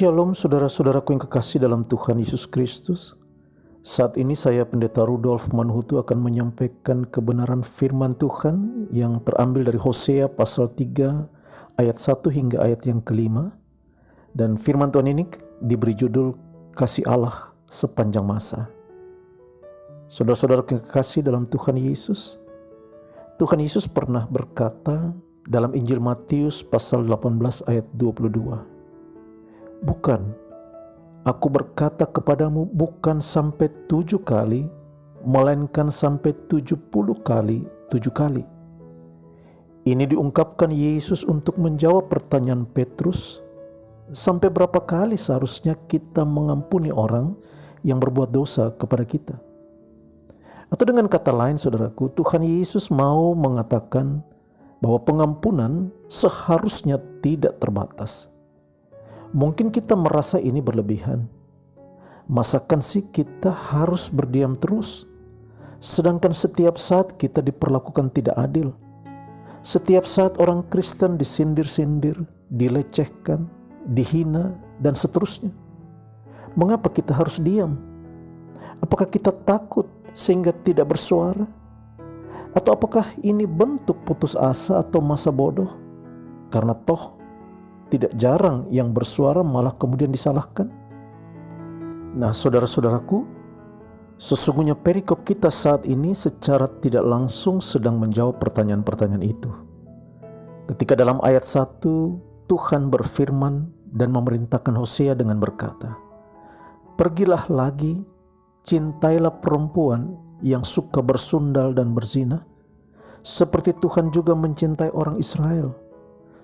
Shalom saudara-saudaraku yang kekasih dalam Tuhan Yesus Kristus. Saat ini saya Pendeta Rudolf Manhutu akan menyampaikan kebenaran firman Tuhan yang terambil dari Hosea pasal 3 ayat 1 hingga ayat yang kelima. Dan firman Tuhan ini diberi judul Kasih Allah Sepanjang Masa. Saudara-saudara yang kekasih dalam Tuhan Yesus, Tuhan Yesus pernah berkata dalam Injil Matius pasal 18 ayat 22, "Bukan, aku berkata kepadamu bukan sampai 7 kali, melainkan sampai 70 kali 7 kali." Ini diungkapkan Yesus untuk menjawab pertanyaan Petrus, sampai berapa kali seharusnya kita mengampuni orang yang berbuat dosa kepada kita? Atau dengan kata lain saudaraku, Tuhan Yesus mau mengatakan bahwa pengampunan seharusnya tidak terbatas. Mungkin kita merasa ini berlebihan. Masakan sih kita harus berdiam terus? Sedangkan setiap saat kita diperlakukan tidak adil. Setiap saat orang Kristen disindir-sindir, dilecehkan, dihina, dan seterusnya. Mengapa kita harus diam? Apakah kita takut sehingga tidak bersuara? Atau apakah ini bentuk putus asa atau masa bodoh? Karena toh tidak jarang yang bersuara malah kemudian disalahkan. Nah, saudara-saudaraku, sesungguhnya perikop kita saat ini secara tidak langsung sedang menjawab pertanyaan-pertanyaan itu. Ketika dalam ayat 1 Tuhan berfirman dan memerintahkan Hosea dengan berkata, "Pergilah lagi, cintailah perempuan yang suka bersundal dan berzina, seperti Tuhan juga mencintai orang Israel,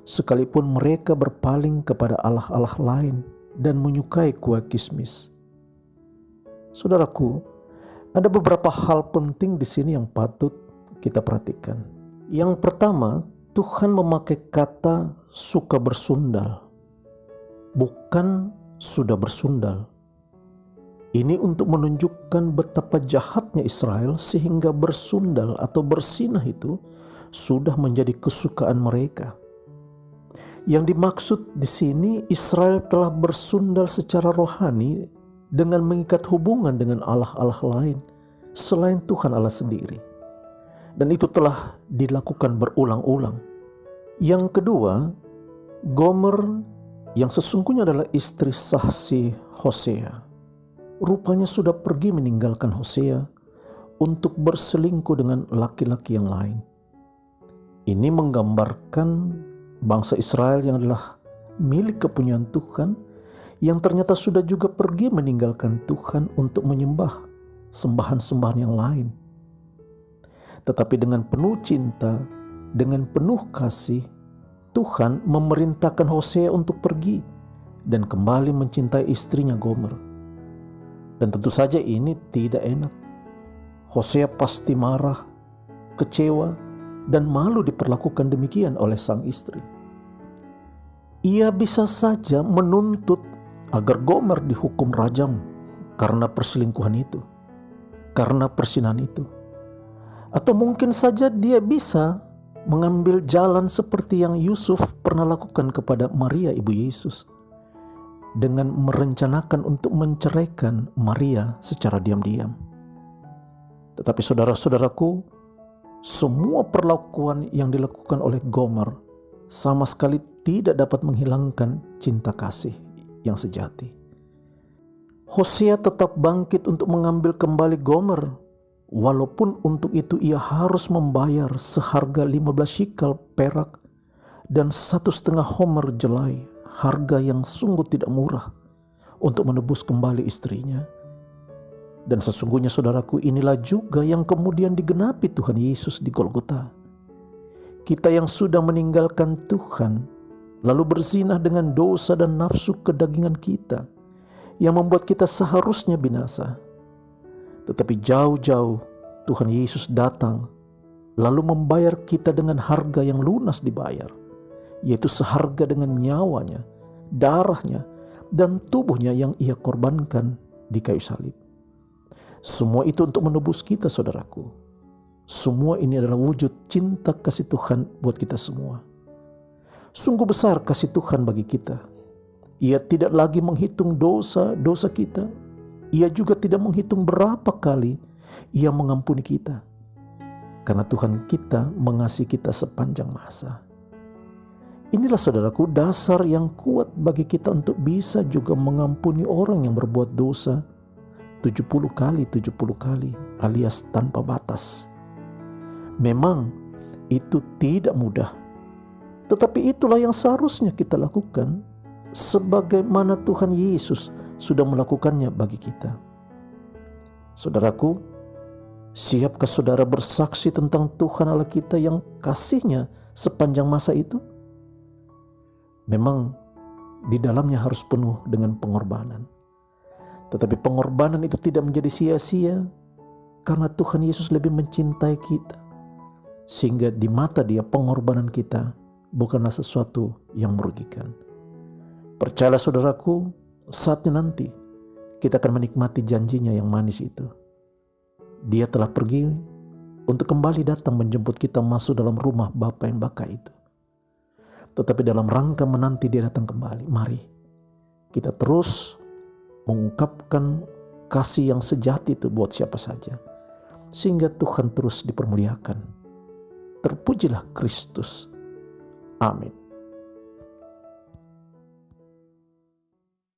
sekalipun mereka berpaling kepada allah-allah lain dan menyukai kue kismis." Saudaraku, ada beberapa hal penting di sini yang patut kita perhatikan. Yang pertama, Tuhan memakai kata suka bersundal, bukan sudah bersundal. Ini untuk menunjukkan betapa jahatnya Israel sehingga bersundal atau bersinah itu sudah menjadi kesukaan mereka. Yang dimaksud di sini, Israel telah bersundal secara rohani dengan mengikat hubungan dengan allah-allah lain selain Tuhan Allah sendiri. Dan itu telah dilakukan berulang-ulang. Yang kedua, Gomer yang sesungguhnya adalah istri sah si Hosea, rupanya sudah pergi meninggalkan Hosea untuk berselingkuh dengan laki-laki yang lain. Ini menggambarkan bangsa Israel yang adalah milik kepunyaan Tuhan, yang ternyata sudah juga pergi meninggalkan Tuhan untuk menyembah sembahan-sembahan yang lain. Tetapi dengan penuh cinta, dengan penuh kasih, Tuhan memerintahkan Hosea untuk pergi dan kembali mencintai istrinya Gomer. Dan tentu saja ini tidak enak. Hosea pasti marah, kecewa, dan malu diperlakukan demikian oleh sang istri. Ia bisa saja menuntut agar Gomer dihukum rajam karena perselingkuhan itu, karena perzinahan itu. Atau mungkin saja dia bisa mengambil jalan seperti yang Yusuf pernah lakukan kepada Maria ibu Yesus, dengan merencanakan untuk menceraikan Maria secara diam-diam. Tetapi saudara-saudaraku, semua perlakuan yang dilakukan oleh Gomer sama sekali tidak dapat menghilangkan cinta kasih yang sejati. Hosea tetap bangkit untuk mengambil kembali Gomer, walaupun untuk itu ia harus membayar seharga 15 shekel perak dan 1,5 homer jelai, harga yang sungguh tidak murah untuk menebus kembali istrinya. Dan sesungguhnya saudaraku, inilah juga yang kemudian digenapi Tuhan Yesus di Golgota. Kita yang sudah meninggalkan Tuhan, lalu berzinah dengan dosa dan nafsu kedagingan kita, yang membuat kita seharusnya binasa. Tetapi jauh-jauh Tuhan Yesus datang, lalu membayar kita dengan harga yang lunas dibayar, yaitu seharga dengan nyawanya, darahnya, dan tubuhnya yang ia korbankan di kayu salib. Semua itu untuk menebus kita, saudaraku. Semua ini adalah wujud cinta kasih Tuhan buat kita semua. Sungguh besar kasih Tuhan bagi kita. Ia tidak lagi menghitung dosa-dosa kita. Ia juga tidak menghitung berapa kali Ia mengampuni kita. Karena Tuhan kita mengasihi kita sepanjang masa. Inilah saudaraku dasar yang kuat bagi kita untuk bisa juga mengampuni orang yang berbuat dosa 70 kali 70 kali alias tanpa batas. Memang itu tidak mudah. Tetapi itulah yang seharusnya kita lakukan sebagaimana Tuhan Yesus sudah melakukannya bagi kita. Saudaraku, siapkah saudara bersaksi tentang Tuhan Allah kita yang kasih-Nya sepanjang masa itu? Memang di dalamnya harus penuh dengan pengorbanan. Tetapi pengorbanan itu tidak menjadi sia-sia karena Tuhan Yesus lebih mencintai kita. Sehingga di mata Dia pengorbanan kita bukanlah sesuatu yang merugikan. Percayalah saudaraku, saatnya nanti kita akan menikmati janjinya yang manis itu. Dia telah pergi untuk kembali datang menjemput kita masuk dalam rumah Bapa yang baka itu. Tetapi dalam rangka menanti Dia datang kembali, mari kita terus mengungkapkan kasih yang sejati itu buat siapa saja. Sehingga Tuhan terus dipermuliakan. Terpujilah Kristus. Amin.